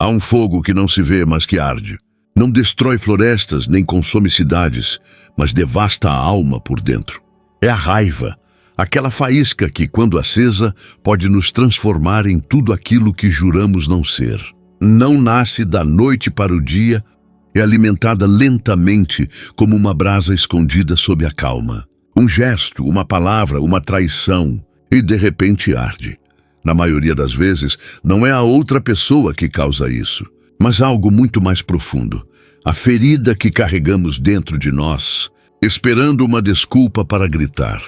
Há um fogo que não se vê, mas que arde. Não destrói florestas nem consome cidades, mas devasta a alma por dentro. É a raiva, aquela faísca que, quando acesa, pode nos transformar em tudo aquilo que juramos não ser. Não nasce da noite para o dia, é alimentada lentamente como uma brasa escondida sob a calma. Um gesto, uma palavra, uma traição, e de repente arde. Na maioria das vezes, não é a outra pessoa que causa isso, mas algo muito mais profundo. A ferida que carregamos dentro de nós, esperando uma desculpa para gritar.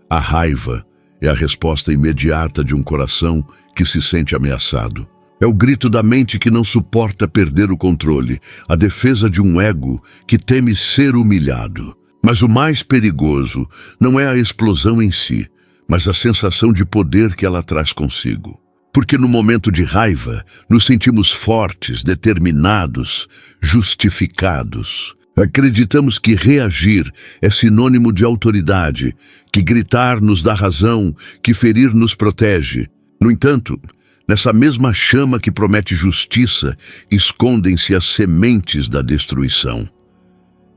A raiva é a resposta imediata de um coração que se sente ameaçado. É o grito da mente que não suporta perder o controle, a defesa de um ego que teme ser humilhado. Mas o mais perigoso não é a explosão em si, mas a sensação de poder que ela traz consigo. Porque no momento de raiva, nos sentimos fortes, determinados, justificados. Acreditamos que reagir é sinônimo de autoridade, que gritar nos dá razão, que ferir nos protege. No entanto, nessa mesma chama que promete justiça, escondem-se as sementes da destruição.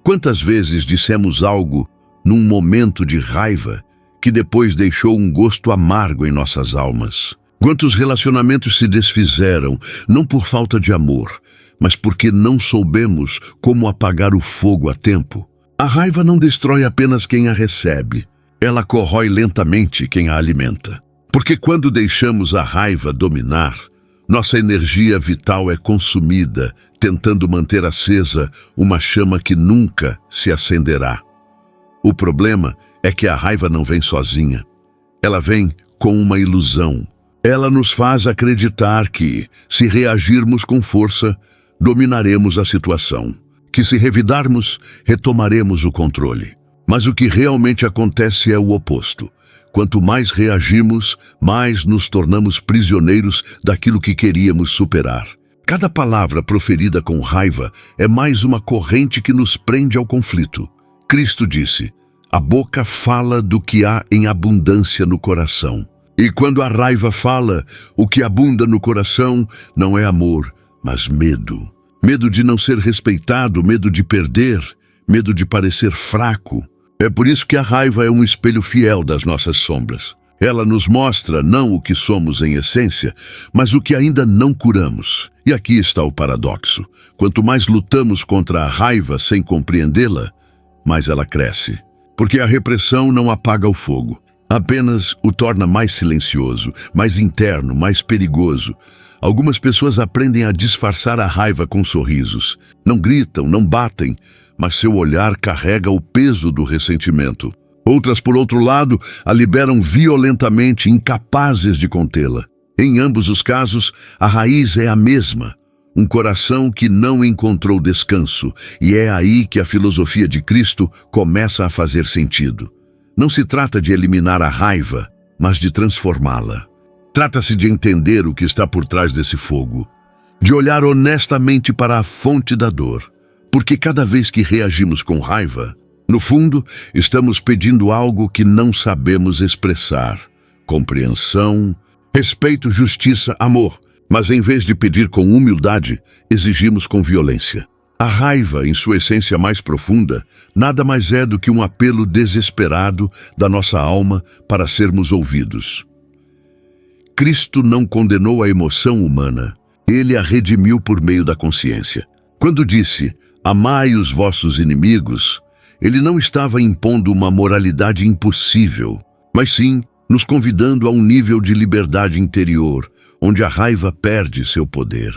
Quantas vezes dissemos algo num momento de raiva que depois deixou um gosto amargo em nossas almas? Quantos relacionamentos se desfizeram, não por falta de amor, mas porque não soubemos como apagar o fogo a tempo? A raiva não destrói apenas quem a recebe, ela corrói lentamente quem a alimenta. Porque quando deixamos a raiva dominar, nossa energia vital é consumida, tentando manter acesa uma chama que nunca se acenderá. O problema é que a raiva não vem sozinha. Ela vem com uma ilusão. Ela nos faz acreditar que, se reagirmos com força, dominaremos a situação. Que se revidarmos, retomaremos o controle. Mas o que realmente acontece é o oposto. Quanto mais reagimos, mais nos tornamos prisioneiros daquilo que queríamos superar. Cada palavra proferida com raiva é mais uma corrente que nos prende ao conflito. Cristo disse: a boca fala do que há em abundância no coração. E quando a raiva fala, o que abunda no coração não é amor, mas medo. Medo de não ser respeitado, medo de perder, medo de parecer fraco. É por isso que a raiva é um espelho fiel das nossas sombras. Ela nos mostra não o que somos em essência, mas o que ainda não curamos. E aqui está o paradoxo. Quanto mais lutamos contra a raiva sem compreendê-la, mais ela cresce. Porque a repressão não apaga o fogo, apenas o torna mais silencioso, mais interno, mais perigoso. Algumas pessoas aprendem a disfarçar a raiva com sorrisos. Não gritam, não batem, mas seu olhar carrega o peso do ressentimento. Outras, por outro lado, a liberam violentamente, incapazes de contê-la. Em ambos os casos, a raiz é a mesma. Um coração que não encontrou descanso, e é aí que a filosofia de Cristo começa a fazer sentido. Não se trata de eliminar a raiva, mas de transformá-la. Trata-se de entender o que está por trás desse fogo, de olhar honestamente para a fonte da dor, porque cada vez que reagimos com raiva, no fundo, estamos pedindo algo que não sabemos expressar: compreensão, respeito, justiça, amor. Mas em vez de pedir com humildade, exigimos com violência. A raiva, em sua essência mais profunda, nada mais é do que um apelo desesperado da nossa alma para sermos ouvidos. Cristo não condenou a emoção humana, ele a redimiu por meio da consciência. Quando disse: amai os vossos inimigos, ele não estava impondo uma moralidade impossível, mas sim nos convidando a um nível de liberdade interior, onde a raiva perde seu poder.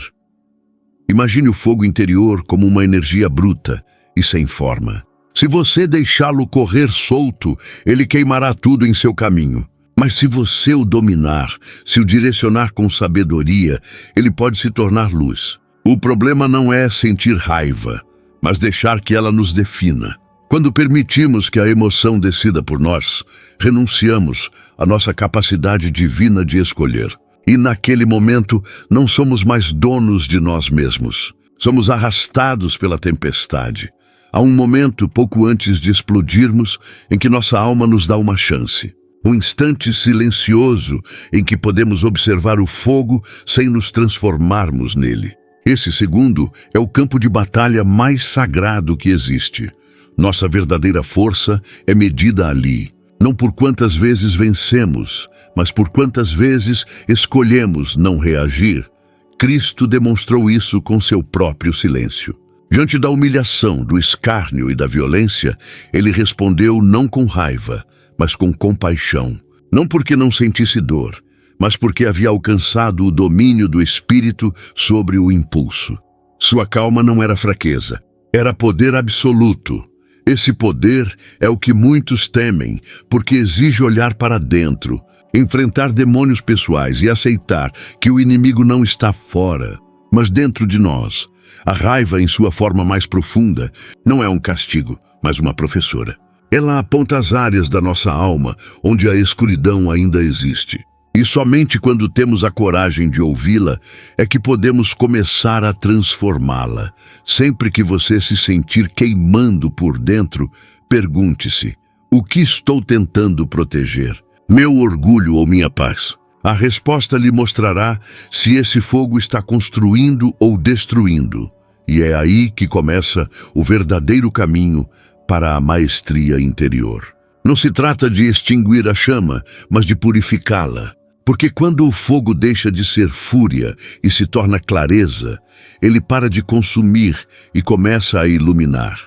Imagine o fogo interior como uma energia bruta e sem forma. Se você deixá-lo correr solto, ele queimará tudo em seu caminho. Mas se você o dominar, se o direcionar com sabedoria, ele pode se tornar luz. O problema não é sentir raiva, mas deixar que ela nos defina. Quando permitimos que a emoção decida por nós, renunciamos à nossa capacidade divina de escolher. E naquele momento, não somos mais donos de nós mesmos. Somos arrastados pela tempestade. Há um momento, pouco antes de explodirmos, em que nossa alma nos dá uma chance. Um instante silencioso em que podemos observar o fogo sem nos transformarmos nele. Esse segundo é o campo de batalha mais sagrado que existe. Nossa verdadeira força é medida ali, não por quantas vezes vencemos, mas por quantas vezes escolhemos não reagir. Cristo demonstrou isso com seu próprio silêncio. Diante da humilhação, do escárnio e da violência, ele respondeu não com raiva, mas com compaixão. Não porque não sentisse dor, mas porque havia alcançado o domínio do Espírito sobre o impulso. Sua calma não era fraqueza, era poder absoluto. Esse poder é o que muitos temem, porque exige olhar para dentro, enfrentar demônios pessoais e aceitar que o inimigo não está fora, mas dentro de nós. A raiva, em sua forma mais profunda, não é um castigo, mas uma professora. Ela aponta as áreas da nossa alma onde a escuridão ainda existe. E somente quando temos a coragem de ouvi-la é que podemos começar a transformá-la. Sempre que você se sentir queimando por dentro, pergunte-se: o que estou tentando proteger? Meu orgulho ou minha paz? A resposta lhe mostrará se esse fogo está construindo ou destruindo. E é aí que começa o verdadeiro caminho para a maestria interior. Não se trata de extinguir a chama, mas de purificá-la. Porque quando o fogo deixa de ser fúria e se torna clareza, ele para de consumir e começa a iluminar.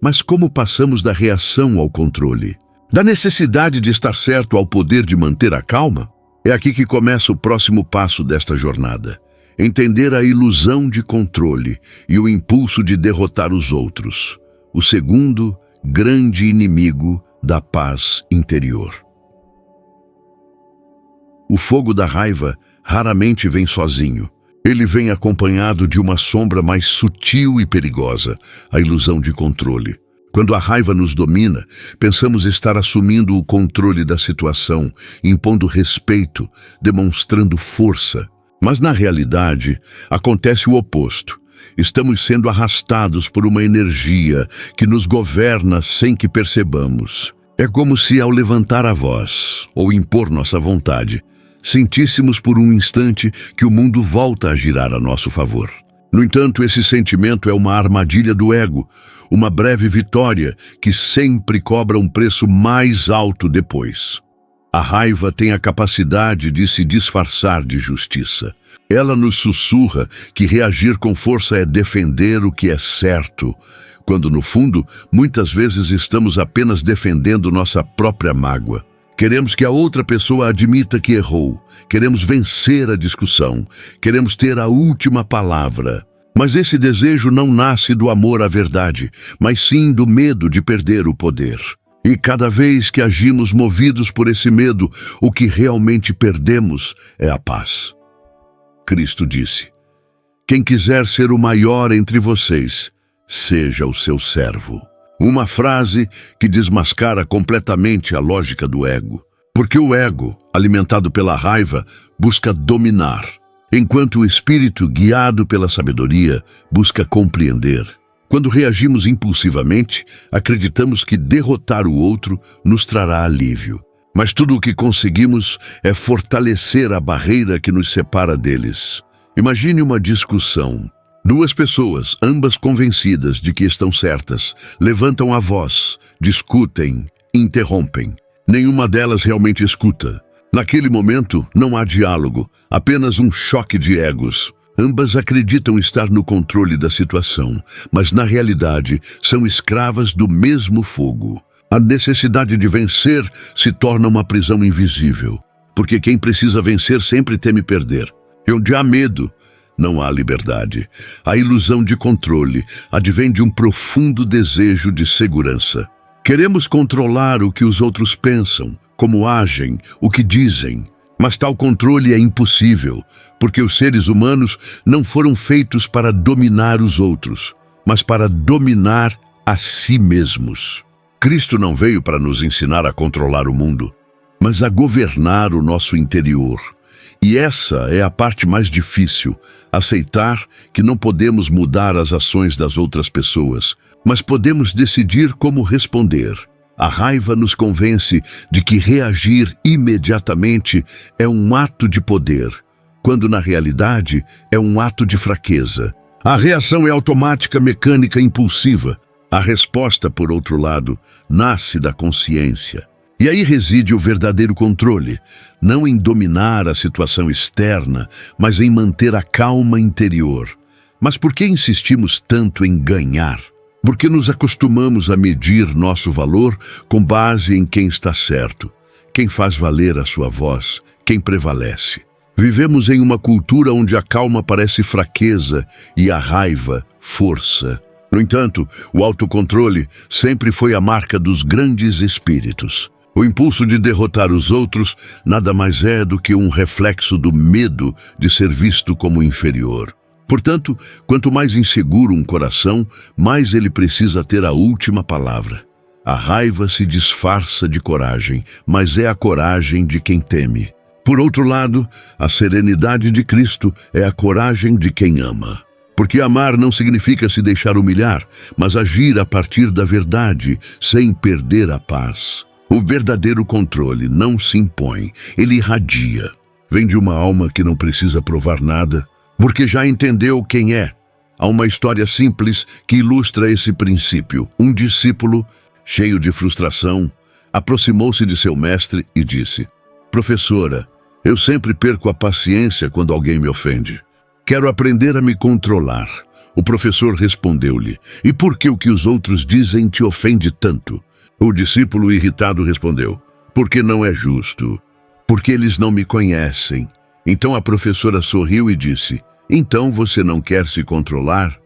Mas como passamos da reação ao controle? Da necessidade de estar certo ao poder de manter a calma? É aqui que começa o próximo passo desta jornada. Entender a ilusão de controle e o impulso de derrotar os outros. O segundo grande inimigo da paz interior. O fogo da raiva raramente vem sozinho. Ele vem acompanhado de uma sombra mais sutil e perigosa, a ilusão de controle. Quando a raiva nos domina, pensamos estar assumindo o controle da situação, impondo respeito, demonstrando força. Mas na realidade, acontece o oposto. Estamos sendo arrastados por uma energia que nos governa sem que percebamos. É como se, ao levantar a voz ou impor nossa vontade, sentíssemos por um instante que o mundo volta a girar a nosso favor. No entanto, esse sentimento é uma armadilha do ego, uma breve vitória que sempre cobra um preço mais alto depois. A raiva tem a capacidade de se disfarçar de justiça. Ela nos sussurra que reagir com força é defender o que é certo, quando no fundo, muitas vezes estamos apenas defendendo nossa própria mágoa. Queremos que a outra pessoa admita que errou. Queremos vencer a discussão. Queremos ter a última palavra. Mas esse desejo não nasce do amor à verdade, mas sim do medo de perder o poder. E cada vez que agimos movidos por esse medo, o que realmente perdemos é a paz. Cristo disse: quem quiser ser o maior entre vocês, seja o seu servo. Uma frase que desmascara completamente a lógica do ego. Porque o ego, alimentado pela raiva, busca dominar, enquanto o espírito, guiado pela sabedoria, busca compreender. Quando reagimos impulsivamente, acreditamos que derrotar o outro nos trará alívio. Mas tudo o que conseguimos é fortalecer a barreira que nos separa deles. Imagine uma discussão. Duas pessoas, ambas convencidas de que estão certas, levantam a voz, discutem, interrompem. Nenhuma delas realmente escuta. Naquele momento, não há diálogo, apenas um choque de egos. Ambas acreditam estar no controle da situação, mas na realidade são escravas do mesmo fogo. A necessidade de vencer se torna uma prisão invisível, porque quem precisa vencer sempre teme perder. E onde há medo, não há liberdade. A ilusão de controle advém de um profundo desejo de segurança. Queremos controlar o que os outros pensam, como agem, o que dizem. Mas tal controle é impossível, porque os seres humanos não foram feitos para dominar os outros, mas para dominar a si mesmos. Cristo não veio para nos ensinar a controlar o mundo, mas a governar o nosso interior. E essa é a parte mais difícil, aceitar que não podemos mudar as ações das outras pessoas, mas podemos decidir como responder. A raiva nos convence de que reagir imediatamente é um ato de poder, quando na realidade é um ato de fraqueza. A reação é automática, mecânica, impulsiva. A resposta, por outro lado, nasce da consciência. E aí reside o verdadeiro controle, não em dominar a situação externa, mas em manter a calma interior. Mas por que insistimos tanto em ganhar? Porque nos acostumamos a medir nosso valor com base em quem está certo, quem faz valer a sua voz, quem prevalece. Vivemos em uma cultura onde a calma parece fraqueza e a raiva, força. No entanto, o autocontrole sempre foi a marca dos grandes espíritos. O impulso de derrotar os outros nada mais é do que um reflexo do medo de ser visto como inferior. Portanto, quanto mais inseguro um coração, mais ele precisa ter a última palavra. A raiva se disfarça de coragem, mas é a coragem de quem teme. Por outro lado, a serenidade de Cristo é a coragem de quem ama. Porque amar não significa se deixar humilhar, mas agir a partir da verdade, sem perder a paz. O verdadeiro controle não se impõe, ele irradia. Vem de uma alma que não precisa provar nada, porque já entendeu quem é. Há uma história simples que ilustra esse princípio. Um discípulo, cheio de frustração, aproximou-se de seu mestre e disse: "Professora, eu sempre perco a paciência quando alguém me ofende. Quero aprender a me controlar." O professor respondeu-lhe: "E por que o que os outros dizem te ofende tanto?" O discípulo irritado respondeu: "Porque não é justo. Porque eles não me conhecem." Então a professora sorriu e disse: "Então você não quer se controlar?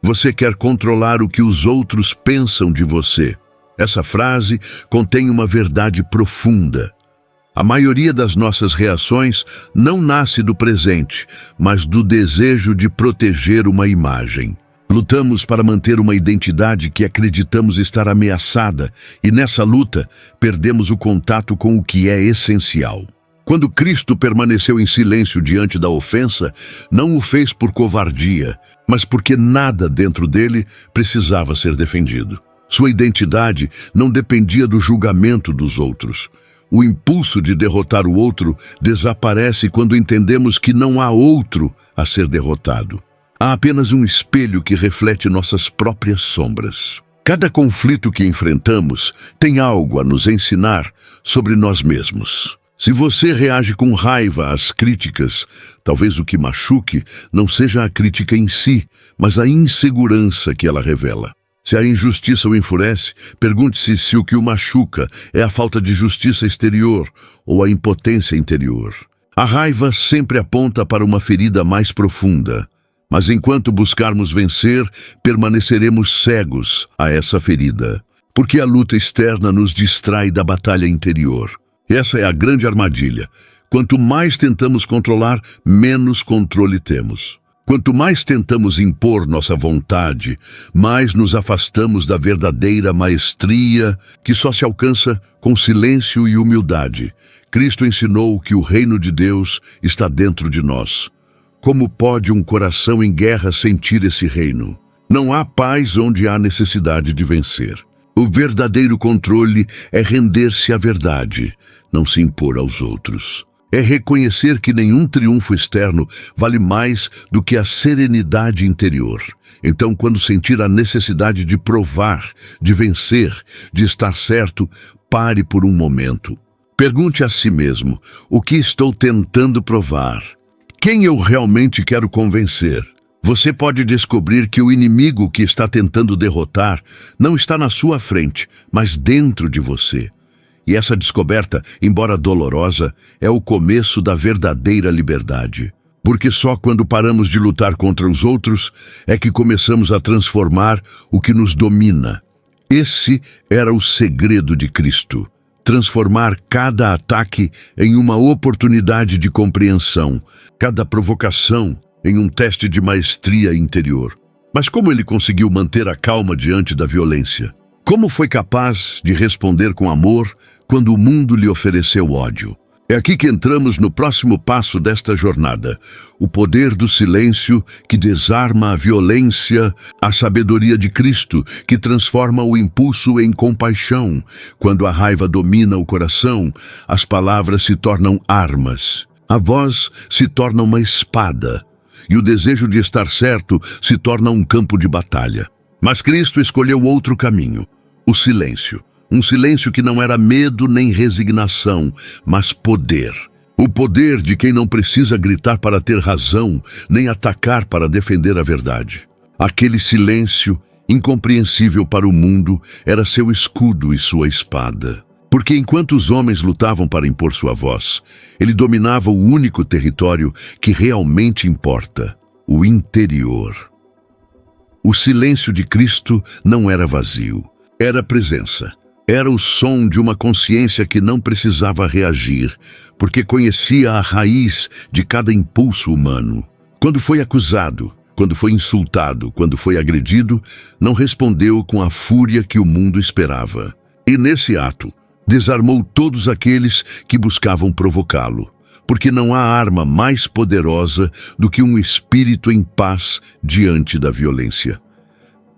Você quer controlar o que os outros pensam de você." Essa frase contém uma verdade profunda. A maioria das nossas reações não nasce do presente, mas do desejo de proteger uma imagem. Lutamos para manter uma identidade que acreditamos estar ameaçada, e nessa luta perdemos o contato com o que é essencial. Quando Cristo permaneceu em silêncio diante da ofensa, não o fez por covardia, mas porque nada dentro dele precisava ser defendido. Sua identidade não dependia do julgamento dos outros. O impulso de derrotar o outro desaparece quando entendemos que não há outro a ser derrotado. Há apenas um espelho que reflete nossas próprias sombras. Cada conflito que enfrentamos tem algo a nos ensinar sobre nós mesmos. Se você reage com raiva às críticas, talvez o que machuque não seja a crítica em si, mas a insegurança que ela revela. Se a injustiça o enfurece, pergunte-se se o que o machuca é a falta de justiça exterior ou a impotência interior. A raiva sempre aponta para uma ferida mais profunda, mas enquanto buscarmos vencer, permaneceremos cegos a essa ferida, porque a luta externa nos distrai da batalha interior. Essa é a grande armadilha. Quanto mais tentamos controlar, menos controle temos. Quanto mais tentamos impor nossa vontade, mais nos afastamos da verdadeira maestria que só se alcança com silêncio e humildade. Cristo ensinou que o reino de Deus está dentro de nós. Como pode um coração em guerra sentir esse reino? Não há paz onde há necessidade de vencer. O verdadeiro controle é render-se à verdade, não se impor aos outros. É reconhecer que nenhum triunfo externo vale mais do que a serenidade interior. Então, quando sentir a necessidade de provar, de vencer, de estar certo, pare por um momento. Pergunte a si mesmo: o que estou tentando provar? Quem eu realmente quero convencer? Você pode descobrir que o inimigo que está tentando derrotar não está na sua frente, mas dentro de você. E essa descoberta, embora dolorosa, é o começo da verdadeira liberdade. Porque só quando paramos de lutar contra os outros é que começamos a transformar o que nos domina. Esse era o segredo de Cristo. Transformar cada ataque em uma oportunidade de compreensão, cada provocação em um teste de maestria interior. Mas como ele conseguiu manter a calma diante da violência? Como foi capaz de responder com amor quando o mundo lhe ofereceu ódio? É aqui que entramos no próximo passo desta jornada. O poder do silêncio que desarma a violência, a sabedoria de Cristo que transforma o impulso em compaixão. Quando a raiva domina o coração, as palavras se tornam armas. A voz se torna uma espada, e o desejo de estar certo se torna um campo de batalha. Mas Cristo escolheu outro caminho, o silêncio. Um silêncio que não era medo nem resignação, mas poder. O poder de quem não precisa gritar para ter razão, nem atacar para defender a verdade. Aquele silêncio, incompreensível para o mundo, era seu escudo e sua espada. Porque enquanto os homens lutavam para impor sua voz, ele dominava o único território que realmente importa, o interior. O silêncio de Cristo não era vazio, era presença. Era o som de uma consciência que não precisava reagir, porque conhecia a raiz de cada impulso humano. Quando foi acusado, quando foi insultado, quando foi agredido, não respondeu com a fúria que o mundo esperava. E nesse ato, desarmou todos aqueles que buscavam provocá-lo, porque não há arma mais poderosa do que um espírito em paz diante da violência.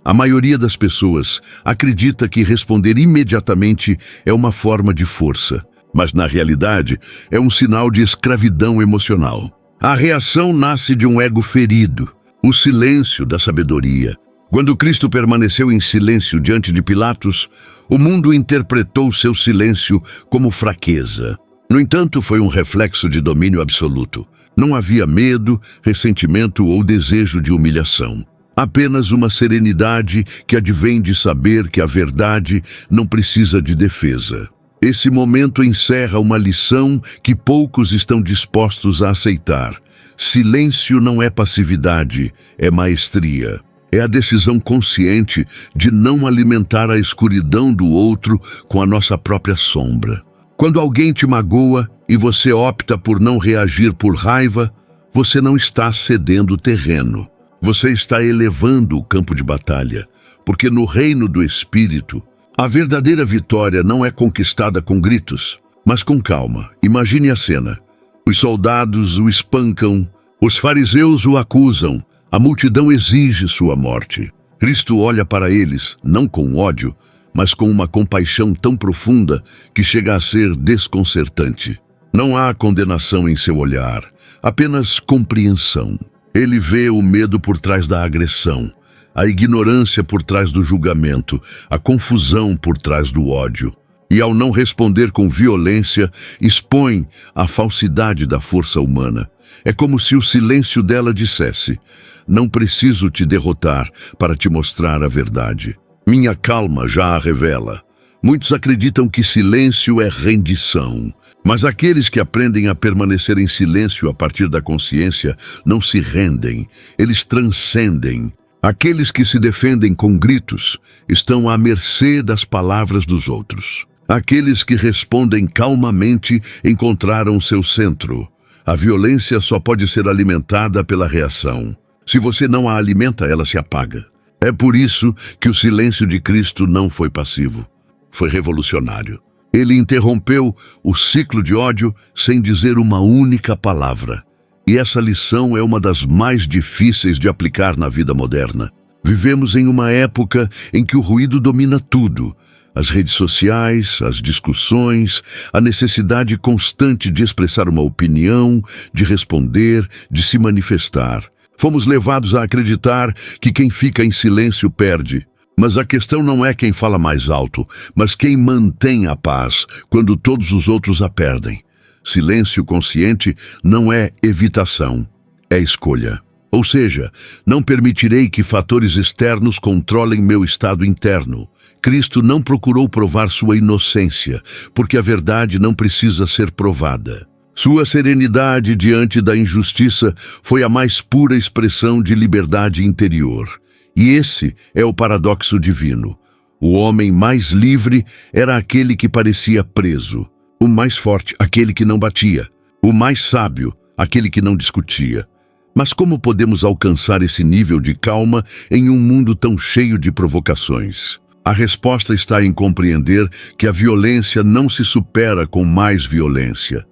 A maioria das pessoas acredita que responder imediatamente é uma forma de força, mas na realidade é um sinal de escravidão emocional. A reação nasce de um ego ferido, o silêncio da sabedoria. Quando Cristo permaneceu em silêncio diante de Pilatos, o mundo interpretou seu silêncio como fraqueza. No entanto, foi um reflexo de domínio absoluto. Não havia medo, ressentimento ou desejo de humilhação. Apenas uma serenidade que advém de saber que a verdade não precisa de defesa. Esse momento encerra uma lição que poucos estão dispostos a aceitar. Silêncio não é passividade, é maestria. É a decisão consciente de não alimentar a escuridão do outro com a nossa própria sombra. Quando alguém te magoa e você opta por não reagir por raiva, você não está cedendo terreno. Você está elevando o campo de batalha, porque no reino do Espírito, a verdadeira vitória não é conquistada com gritos, mas com calma. Imagine a cena. Os soldados o espancam, os fariseus o acusam, a multidão exige sua morte. Cristo olha para eles, não com ódio, mas com uma compaixão tão profunda que chega a ser desconcertante. Não há condenação em seu olhar, apenas compreensão. Ele vê o medo por trás da agressão, a ignorância por trás do julgamento, a confusão por trás do ódio. E ao não responder com violência, expõe a falsidade da força humana. É como se o silêncio dela dissesse: não preciso te derrotar para te mostrar a verdade. Minha calma já a revela. Muitos acreditam que silêncio é rendição. Mas aqueles que aprendem a permanecer em silêncio a partir da consciência não se rendem, eles transcendem. Aqueles que se defendem com gritos estão à mercê das palavras dos outros. Aqueles que respondem calmamente encontraram seu centro. A violência só pode ser alimentada pela reação. Se você não a alimenta, ela se apaga. É por isso que o silêncio de Cristo não foi passivo, foi revolucionário. Ele interrompeu o ciclo de ódio sem dizer uma única palavra. E essa lição é uma das mais difíceis de aplicar na vida moderna. Vivemos em uma época em que o ruído domina tudo. As redes sociais, as discussões, a necessidade constante de expressar uma opinião, de responder, de se manifestar. Fomos levados a acreditar que quem fica em silêncio perde. Mas a questão não é quem fala mais alto, mas quem mantém a paz quando todos os outros a perdem. Silêncio consciente não é evitação, é escolha. Ou seja, não permitirei que fatores externos controlem meu estado interno. Cristo não procurou provar sua inocência, porque a verdade não precisa ser provada. Sua serenidade diante da injustiça foi a mais pura expressão de liberdade interior. E esse é o paradoxo divino. O homem mais livre era aquele que parecia preso. O mais forte, aquele que não batia. O mais sábio, aquele que não discutia. Mas como podemos alcançar esse nível de calma em um mundo tão cheio de provocações? A resposta está em compreender que a violência não se supera com mais violência,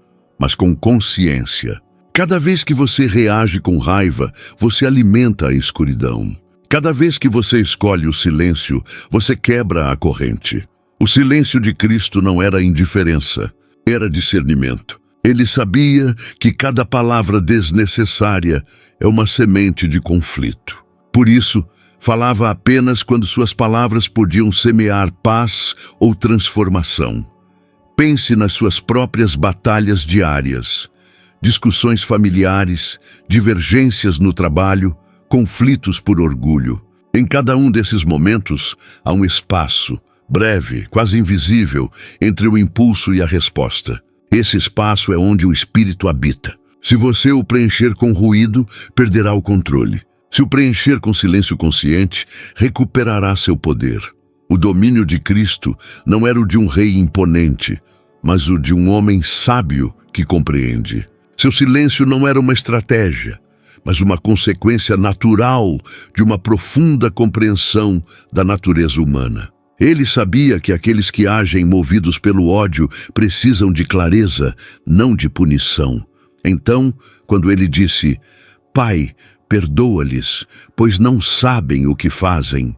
mas com consciência. Cada vez que você reage com raiva, você alimenta a escuridão. Cada vez que você escolhe o silêncio, você quebra a corrente. O silêncio de Cristo não era indiferença, era discernimento. Ele sabia que cada palavra desnecessária é uma semente de conflito. Por isso, falava apenas quando suas palavras podiam semear paz ou transformação. Pense nas suas próprias batalhas diárias, discussões familiares, divergências no trabalho, conflitos por orgulho. Em cada um desses momentos, há um espaço, breve, quase invisível, entre o impulso e a resposta. Esse espaço é onde o espírito habita. Se você o preencher com ruído, perderá o controle. Se o preencher com silêncio consciente, recuperará seu poder. O domínio de Cristo não era o de um rei imponente, mas o de um homem sábio que compreende. Seu silêncio não era uma estratégia, mas uma consequência natural de uma profunda compreensão da natureza humana. Ele sabia que aqueles que agem movidos pelo ódio precisam de clareza, não de punição. Então, quando ele disse, Pai, perdoa-lhes, pois não sabem o que fazem,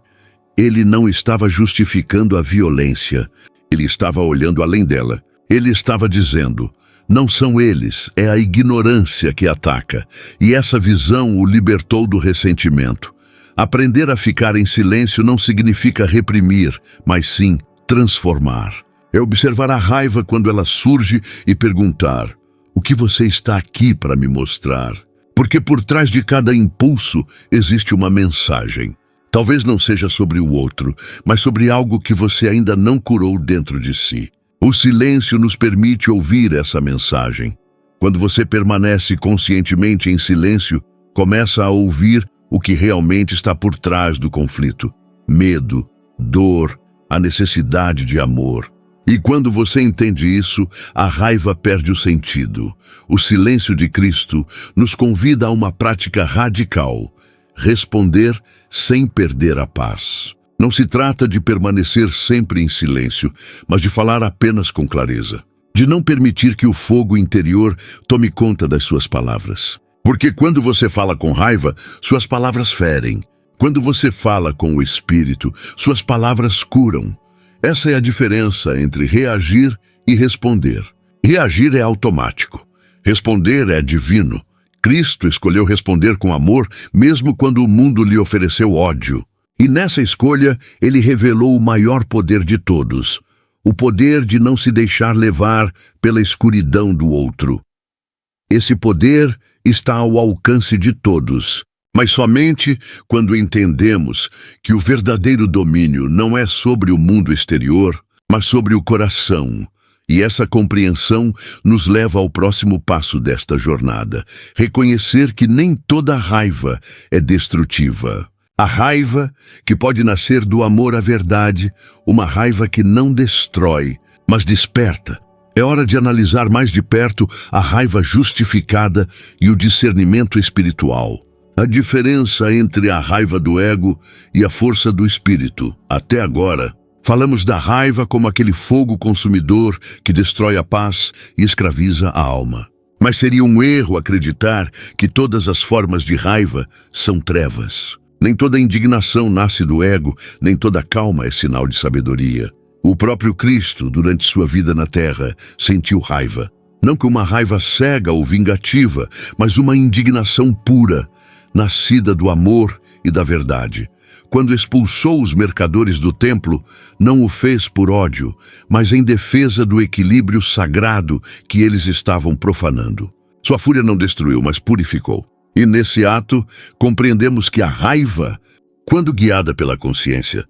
ele não estava justificando a violência, ele estava olhando além dela. Ele estava dizendo, não são eles, é a ignorância que ataca, e essa visão o libertou do ressentimento. Aprender a ficar em silêncio não significa reprimir, mas sim transformar. É observar a raiva quando ela surge e perguntar, o que você está aqui para me mostrar? Porque por trás de cada impulso existe uma mensagem. Talvez não seja sobre o outro, mas sobre algo que você ainda não curou dentro de si. O silêncio nos permite ouvir essa mensagem. Quando você permanece conscientemente em silêncio, começa a ouvir o que realmente está por trás do conflito. Medo, dor, a necessidade de amor. E quando você entende isso, a raiva perde o sentido. O silêncio de Cristo nos convida a uma prática radical. Responder sem perder a paz. Não se trata de permanecer sempre em silêncio, mas de falar apenas com clareza. De não permitir que o fogo interior tome conta das suas palavras. Porque quando você fala com raiva, suas palavras ferem. Quando você fala com o Espírito, suas palavras curam. Essa é a diferença entre reagir e responder. Reagir é automático. Responder é divino. Cristo escolheu responder com amor, mesmo quando o mundo lhe ofereceu ódio. E nessa escolha, ele revelou o maior poder de todos, o poder de não se deixar levar pela escuridão do outro. Esse poder está ao alcance de todos, mas somente quando entendemos que o verdadeiro domínio não é sobre o mundo exterior, mas sobre o coração. E essa compreensão nos leva ao próximo passo desta jornada, reconhecer que nem toda raiva é destrutiva. A raiva que pode nascer do amor à verdade, uma raiva que não destrói, mas desperta. É hora de analisar mais de perto a raiva justificada e o discernimento espiritual. A diferença entre a raiva do ego e a força do espírito. Até agora, falamos da raiva como aquele fogo consumidor que destrói a paz e escraviza a alma. Mas seria um erro acreditar que todas as formas de raiva são trevas. Nem toda indignação nasce do ego, nem toda calma é sinal de sabedoria. O próprio Cristo, durante sua vida na terra, sentiu raiva. Não que uma raiva cega ou vingativa, mas uma indignação pura, nascida do amor e da verdade. Quando expulsou os mercadores do templo, não o fez por ódio, mas em defesa do equilíbrio sagrado que eles estavam profanando. Sua fúria não destruiu, mas purificou. E nesse ato, compreendemos que a raiva, quando guiada pela consciência,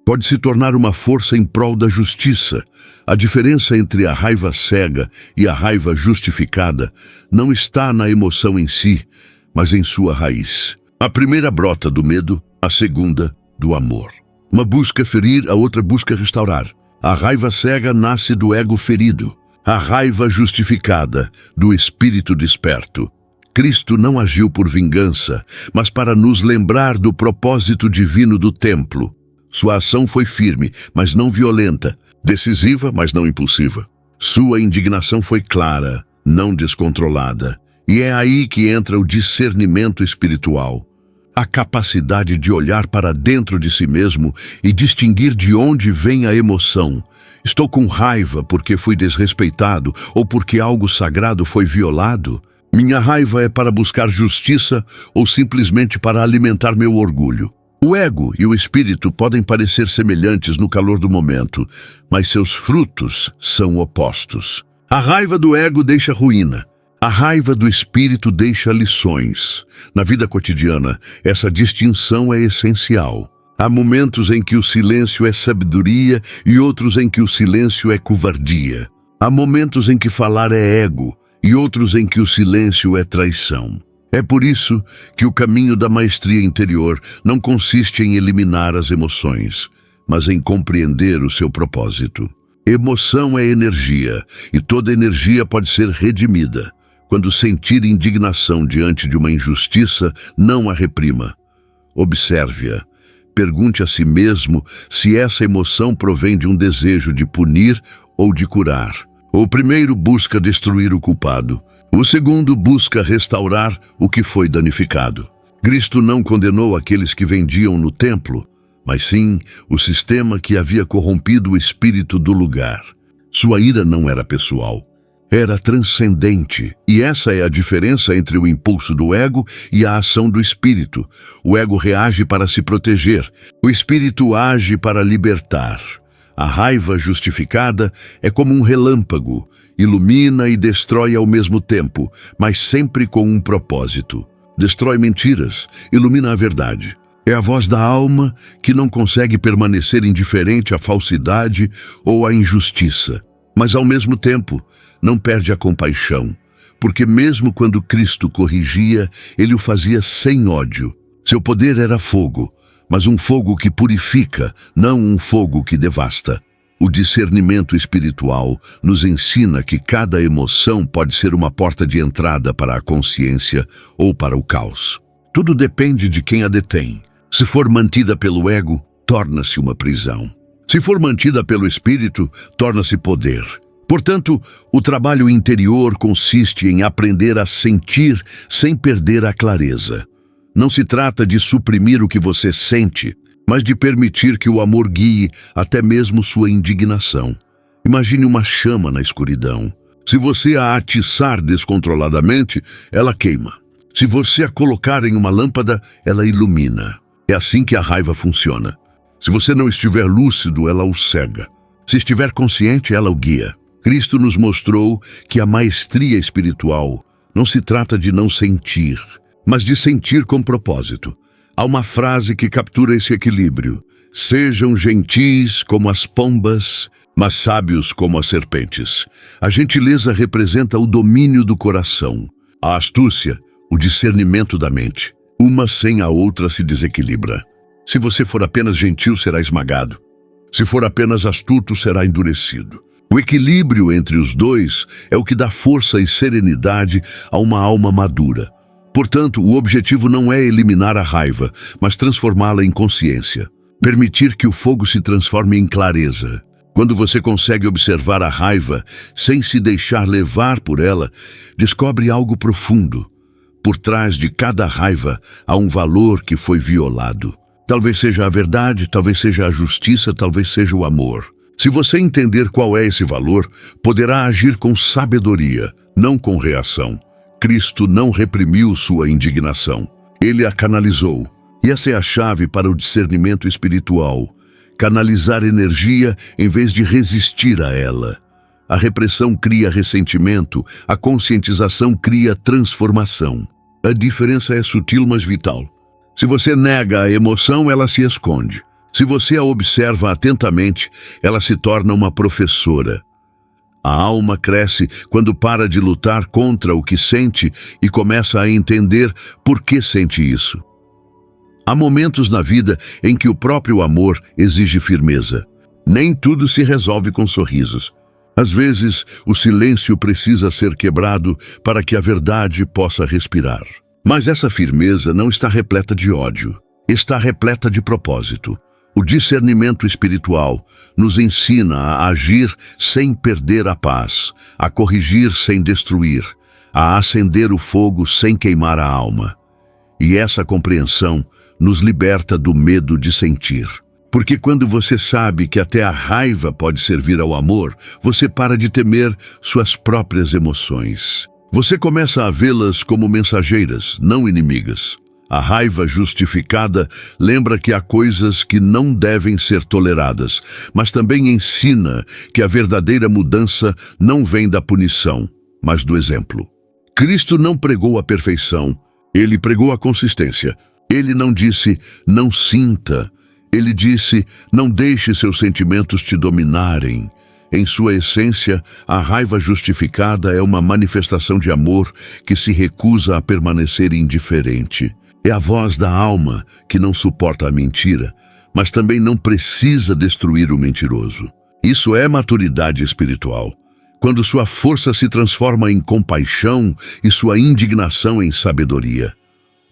pode se tornar uma força em prol da justiça. A diferença entre a raiva cega e a raiva justificada não está na emoção em si, mas em sua raiz. A primeira brota do medo, a segunda do amor. Uma busca ferir, a outra busca restaurar. A raiva cega nasce do ego ferido. A raiva justificada, do espírito desperto. Cristo não agiu por vingança, mas para nos lembrar do propósito divino do templo. Sua ação foi firme, mas não violenta, decisiva, mas não impulsiva. Sua indignação foi clara, não descontrolada. E é aí que entra o discernimento espiritual. a capacidade de olhar para dentro de si mesmo e distinguir de onde vem a emoção. Estou com raiva porque fui desrespeitado ou porque algo sagrado foi violado? Minha raiva é para buscar justiça ou simplesmente para alimentar meu orgulho? O ego e o espírito podem parecer semelhantes no calor do momento, mas seus frutos são opostos. A raiva do ego deixa ruína. A raiva do espírito deixa lições. Na vida cotidiana, essa distinção é essencial. Há momentos em que o silêncio é sabedoria e outros em que o silêncio é covardia. Há momentos em que falar é ego e outros em que o silêncio é traição. É por isso que o caminho da maestria interior não consiste em eliminar as emoções, mas em compreender o seu propósito. Emoção é energia, e toda energia pode ser redimida. Quando sentir indignação diante de uma injustiça, não a reprima. Observe-a. Pergunte a si mesmo se essa emoção provém de um desejo de punir ou de curar. O primeiro busca destruir o culpado. O segundo busca restaurar o que foi danificado. Cristo não condenou aqueles que vendiam no templo, mas sim o sistema que havia corrompido o espírito do lugar. Sua ira não era pessoal. Era transcendente, e essa é a diferença entre o impulso do ego e a ação do espírito. O ego reage para se proteger, o espírito age para libertar. A raiva justificada é como um relâmpago, ilumina e destrói ao mesmo tempo, mas sempre com um propósito. Destrói mentiras, ilumina a verdade. É a voz da alma que não consegue permanecer indiferente à falsidade ou à injustiça, mas ao mesmo tempo não perde a compaixão, porque mesmo quando Cristo corrigia, ele o fazia sem ódio. Seu poder era fogo, mas um fogo que purifica, não um fogo que devasta. O discernimento espiritual nos ensina que cada emoção pode ser uma porta de entrada para a consciência ou para o caos. Tudo depende de quem a detém. Se for mantida pelo ego, torna-se uma prisão. Se for mantida pelo espírito, torna-se poder. Portanto, o trabalho interior consiste em aprender a sentir sem perder a clareza. Não se trata de suprimir o que você sente, mas de permitir que o amor guie até mesmo sua indignação. Imagine uma chama na escuridão. Se você a atiçar descontroladamente, ela queima. Se você a colocar em uma lâmpada, ela ilumina. É assim que a raiva funciona. Se você não estiver lúcido, ela o cega. Se estiver consciente, ela o guia. Cristo nos mostrou que a maestria espiritual não se trata de não sentir, mas de sentir com propósito. Há uma frase que captura esse equilíbrio: sejam gentis como as pombas, mas sábios como as serpentes. A gentileza representa o domínio do coração, a astúcia, o discernimento da mente. Uma sem a outra se desequilibra. Se você for apenas gentil, será esmagado. Se for apenas astuto, será endurecido. O equilíbrio entre os dois é o que dá força e serenidade a uma alma madura. Portanto, o objetivo não é eliminar a raiva, mas transformá-la em consciência. Permitir que o fogo se transforme em clareza. Quando você consegue observar a raiva sem se deixar levar por ela, descobre algo profundo. Por trás de cada raiva há um valor que foi violado. Talvez seja a verdade, talvez seja a justiça, talvez seja o amor. Se você entender qual é esse valor, poderá agir com sabedoria, não com reação. Cristo não reprimiu sua indignação. Ele a canalizou. E essa é a chave para o discernimento espiritual. Canalizar energia em vez de resistir a ela. A repressão cria ressentimento, a conscientização cria transformação. A diferença é sutil, mas vital. Se você nega a emoção, ela se esconde. Se você a observa atentamente, ela se torna uma professora. A alma cresce quando para de lutar contra o que sente e começa a entender por que sente isso. Há momentos na vida em que o próprio amor exige firmeza. Nem tudo se resolve com sorrisos. Às vezes, o silêncio precisa ser quebrado para que a verdade possa respirar. Mas essa firmeza não está repleta de ódio, está repleta de propósito. O discernimento espiritual nos ensina a agir sem perder a paz, a corrigir sem destruir, a acender o fogo sem queimar a alma. E essa compreensão nos liberta do medo de sentir. Porque quando você sabe que até a raiva pode servir ao amor, você para de temer suas próprias emoções. Você começa a vê-las como mensageiras, não inimigas. A raiva justificada lembra que há coisas que não devem ser toleradas, mas também ensina que a verdadeira mudança não vem da punição, mas do exemplo. Cristo não pregou a perfeição, ele pregou a consistência. Ele não disse, não sinta. Ele disse, não deixe seus sentimentos te dominarem. Em sua essência, a raiva justificada é uma manifestação de amor que se recusa a permanecer indiferente. É a voz da alma que não suporta a mentira, mas também não precisa destruir o mentiroso. Isso é maturidade espiritual. Quando sua força se transforma em compaixão e sua indignação em sabedoria.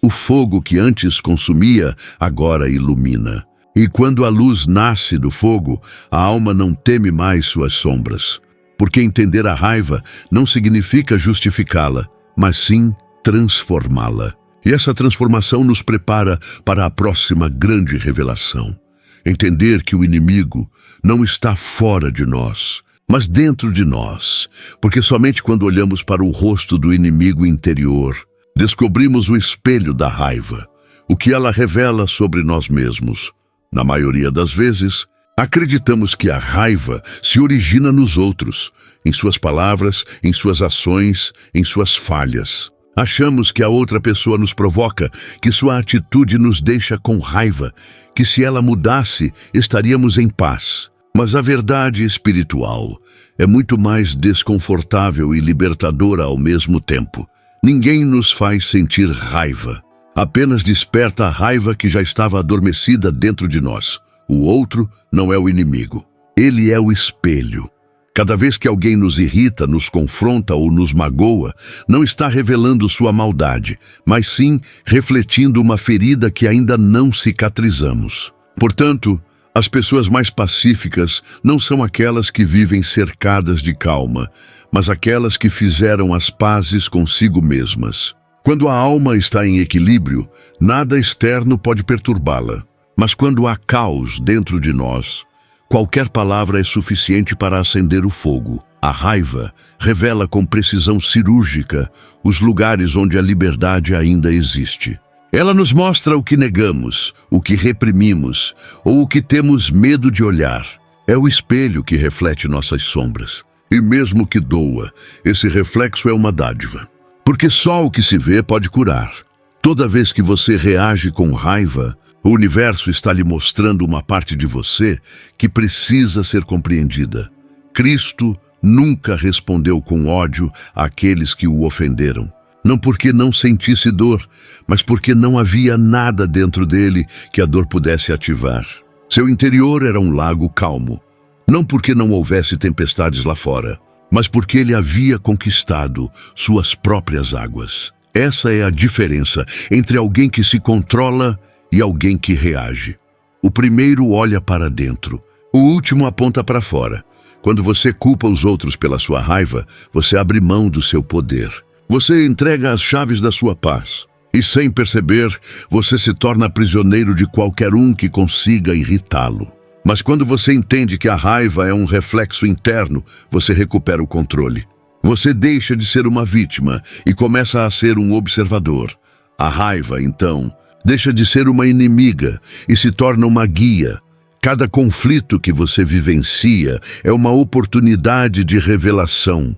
O fogo que antes consumia, agora ilumina. E quando a luz nasce do fogo, a alma não teme mais suas sombras. Porque entender a raiva não significa justificá-la, mas sim transformá-la. E essa transformação nos prepara para a próxima grande revelação. Entender que o inimigo não está fora de nós, mas dentro de nós. Porque somente quando olhamos para o rosto do inimigo interior, descobrimos o espelho da raiva, o que ela revela sobre nós mesmos. Na maioria das vezes, acreditamos que a raiva se origina nos outros, em suas palavras, em suas ações, em suas falhas. Achamos que a outra pessoa nos provoca, que sua atitude nos deixa com raiva, que se ela mudasse, estaríamos em paz. Mas a verdade espiritual é muito mais desconfortável e libertadora ao mesmo tempo. Ninguém nos faz sentir raiva. Apenas desperta a raiva que já estava adormecida dentro de nós. O outro não é o inimigo. Ele é o espelho. Cada vez que alguém nos irrita, nos confronta ou nos magoa, não está revelando sua maldade, mas sim refletindo uma ferida que ainda não cicatrizamos. Portanto, as pessoas mais pacíficas não são aquelas que vivem cercadas de calma, mas aquelas que fizeram as pazes consigo mesmas. Quando a alma está em equilíbrio, nada externo pode perturbá-la. Mas quando há caos dentro de nós, qualquer palavra é suficiente para acender o fogo. A raiva revela com precisão cirúrgica os lugares onde a liberdade ainda existe. Ela nos mostra o que negamos, o que reprimimos ou o que temos medo de olhar. É o espelho que reflete nossas sombras. E mesmo que doa, esse reflexo é uma dádiva. Porque só o que se vê pode curar. Toda vez que você reage com raiva, o universo está lhe mostrando uma parte de você que precisa ser compreendida. Cristo nunca respondeu com ódio àqueles que o ofenderam. Não porque não sentisse dor, mas porque não havia nada dentro dele que a dor pudesse ativar. Seu interior era um lago calmo. Não porque não houvesse tempestades lá fora, mas porque ele havia conquistado suas próprias águas. Essa é a diferença entre alguém que se controla e alguém que reage. O primeiro olha para dentro, o último aponta para fora. Quando você culpa os outros pela sua raiva, você abre mão do seu poder. Você entrega as chaves da sua paz. E sem perceber, você se torna prisioneiro de qualquer um que consiga irritá-lo. Mas quando você entende que a raiva é um reflexo interno, você recupera o controle. Você deixa de ser uma vítima e começa a ser um observador. A raiva, então, deixa de ser uma inimiga e se torna uma guia. Cada conflito que você vivencia é uma oportunidade de revelação.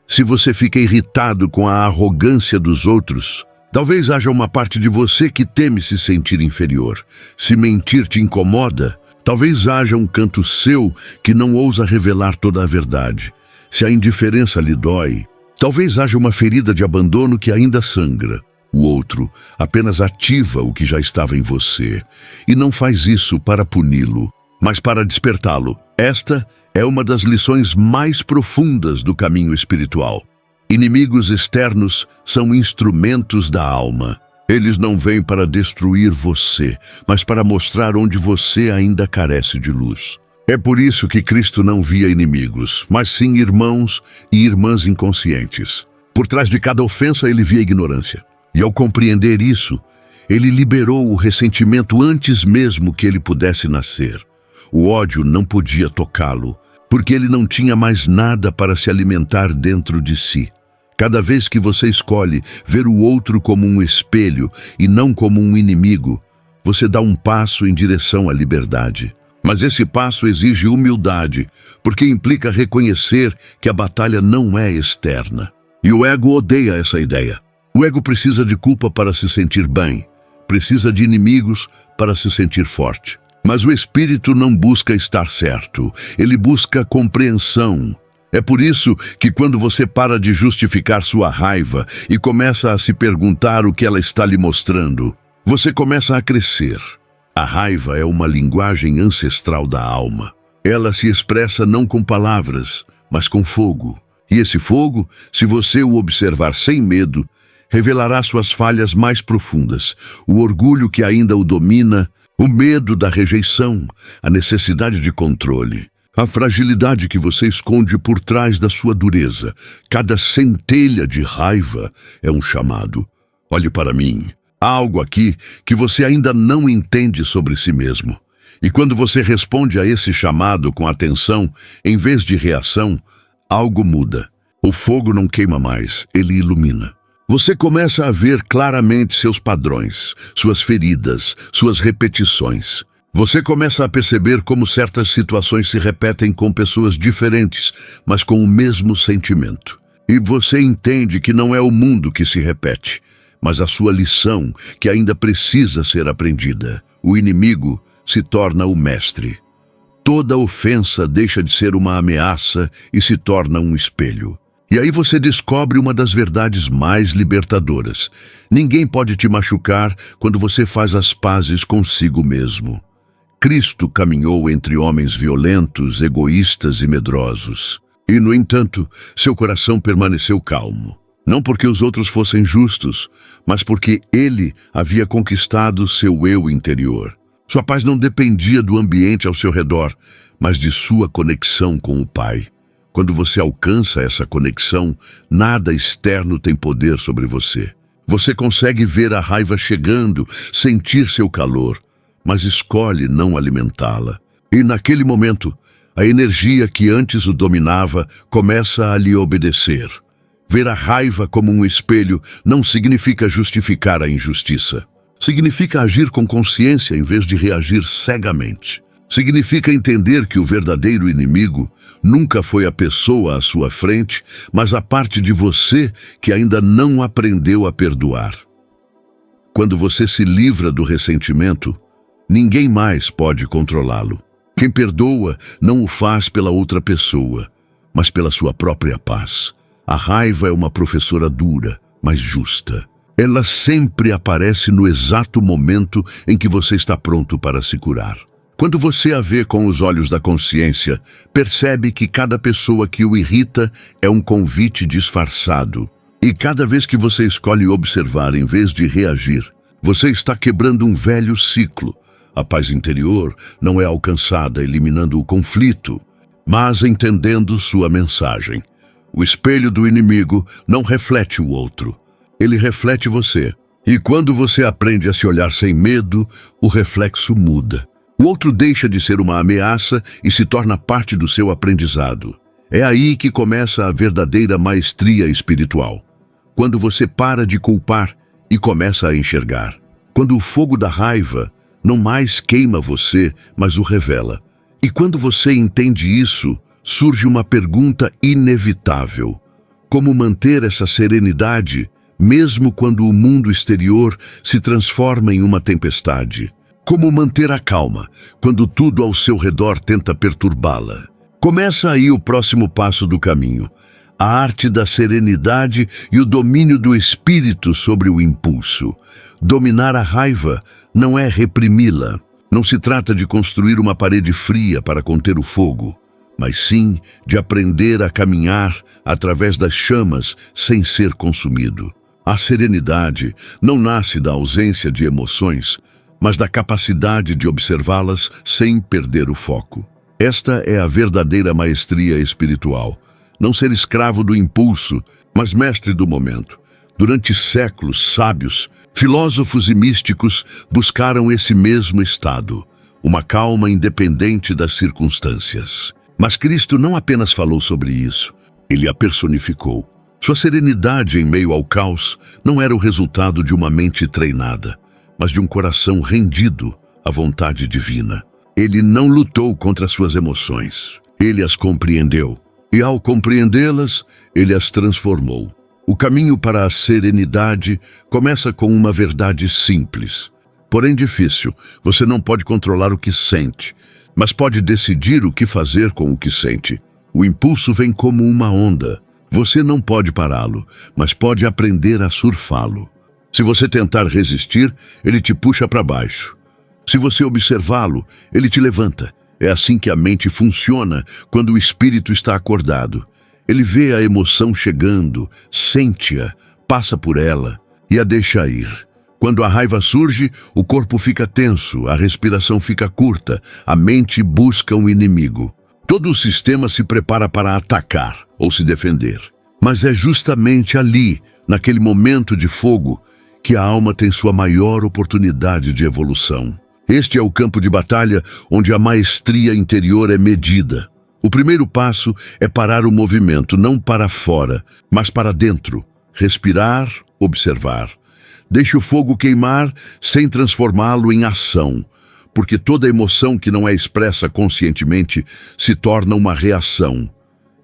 Se você fica irritado com a arrogância dos outros, talvez haja uma parte de você que teme se sentir inferior. Se mentir te incomoda, talvez haja um canto seu que não ousa revelar toda a verdade. Se a indiferença lhe dói, talvez haja uma ferida de abandono que ainda sangra. O outro apenas ativa o que já estava em você e não faz isso para puni-lo, mas para despertá-lo. Esta é uma das lições mais profundas do caminho espiritual. Inimigos externos são instrumentos da alma. Eles não vêm para destruir você, mas para mostrar onde você ainda carece de luz. É por isso que Cristo não via inimigos, mas sim irmãos e irmãs inconscientes. Por trás de cada ofensa ele via ignorância. E ao compreender isso, Ele liberou o ressentimento antes mesmo que ele pudesse nascer. O ódio não podia tocá-lo, porque ele não tinha mais nada para se alimentar dentro de si. Cada vez que você escolhe ver o outro como um espelho e não como um inimigo, você dá um passo em direção à liberdade. Mas esse passo exige humildade, porque implica reconhecer que a batalha não é externa. E o ego odeia essa ideia. O ego precisa de culpa para se sentir bem, precisa de inimigos para se sentir forte. Mas o espírito não busca estar certo, ele busca compreensão. É por isso que quando você para de justificar sua raiva e começa a se perguntar o que ela está lhe mostrando, você começa a crescer. A raiva é uma linguagem ancestral da alma. Ela se expressa não com palavras, mas com fogo. E esse fogo, se você o observar sem medo, revelará suas falhas mais profundas, o orgulho que ainda o domina, o medo da rejeição, a necessidade de controle, a fragilidade que você esconde por trás da sua dureza. Cada centelha de raiva é um chamado. Olhe para mim. Há algo aqui que você ainda não entende sobre si mesmo. E quando você responde a esse chamado com atenção, em vez de reação, algo muda. O fogo não queima mais, ele ilumina. Você começa a ver claramente seus padrões, suas feridas, suas repetições. Você começa a perceber como certas situações se repetem com pessoas diferentes, mas com o mesmo sentimento. E você entende que não é o mundo que se repete, mas a sua lição que ainda precisa ser aprendida. O inimigo se torna o mestre. Toda ofensa deixa de ser uma ameaça e se torna um espelho. E aí você descobre uma das verdades mais libertadoras. Ninguém pode te machucar quando você faz as pazes consigo mesmo. Cristo caminhou entre homens violentos, egoístas e medrosos. E, no entanto, seu coração permaneceu calmo. Não porque os outros fossem justos, mas porque ele havia conquistado seu eu interior. Sua paz não dependia do ambiente ao seu redor, mas de sua conexão com o Pai. Quando você alcança essa conexão, nada externo tem poder sobre você. Você consegue ver a raiva chegando, sentir seu calor, mas escolhe não alimentá-la. E naquele momento, a energia que antes o dominava começa a lhe obedecer. Ver a raiva como um espelho não significa justificar a injustiça. Significa agir com consciência em vez de reagir cegamente. Significa entender que o verdadeiro inimigo nunca foi a pessoa à sua frente, mas a parte de você que ainda não aprendeu a perdoar. Quando você se livra do ressentimento, ninguém mais pode controlá-lo. Quem perdoa não o faz pela outra pessoa, mas pela sua própria paz. A raiva é uma professora dura, mas justa. Ela sempre aparece no exato momento em que você está pronto para se curar. Quando você a vê com os olhos da consciência, percebe que cada pessoa que o irrita é um convite disfarçado. E cada vez que você escolhe observar em vez de reagir, você está quebrando um velho ciclo. A paz interior não é alcançada eliminando o conflito, mas entendendo sua mensagem. O espelho do inimigo não reflete o outro, ele reflete você. E quando você aprende a se olhar sem medo, o reflexo muda. O outro deixa de ser uma ameaça e se torna parte do seu aprendizado. É aí que começa a verdadeira maestria espiritual. Quando você para de culpar e começa a enxergar. Quando o fogo da raiva não mais queima você, mas o revela. E quando você entende isso, surge uma pergunta inevitável. Como manter essa serenidade, mesmo quando o mundo exterior se transforma em uma tempestade? Como manter a calma, quando tudo ao seu redor tenta perturbá-la? Começa aí o próximo passo do caminho. A arte da serenidade e o domínio do espírito sobre o impulso. Dominar a raiva não é reprimi-la. Não se trata de construir uma parede fria para conter o fogo, mas sim de aprender a caminhar através das chamas sem ser consumido. A serenidade não nasce da ausência de emoções, mas da capacidade de observá-las sem perder o foco. Esta é a verdadeira maestria espiritual. Não ser escravo do impulso, mas mestre do momento. Durante séculos, sábios, filósofos e místicos buscaram esse mesmo estado, uma calma independente das circunstâncias. Mas Cristo não apenas falou sobre isso, ele a personificou. Sua serenidade em meio ao caos não era o resultado de uma mente treinada, mas de um coração rendido à vontade divina. Ele não lutou contra suas emoções, ele as compreendeu. E ao compreendê-las, ele as transformou. O caminho para a serenidade começa com uma verdade simples, porém difícil. Você não pode controlar o que sente, mas pode decidir o que fazer com o que sente. O impulso vem como uma onda. Você não pode pará-lo, mas pode aprender a surfá-lo. Se você tentar resistir, ele te puxa para baixo. Se você observá-lo, ele te levanta. É assim que a mente funciona quando o espírito está acordado. Ele vê a emoção chegando, sente-a, passa por ela e a deixa ir. Quando a raiva surge, o corpo fica tenso, a respiração fica curta, a mente busca um inimigo. Todo o sistema se prepara para atacar ou se defender. Mas é justamente ali, naquele momento de fogo, que a alma tem sua maior oportunidade de evolução. Este é o campo de batalha onde a maestria interior é medida. O primeiro passo é parar o movimento, não para fora, mas para dentro. Respirar, observar. Deixe o fogo queimar sem transformá-lo em ação, porque toda emoção que não é expressa conscientemente se torna uma reação.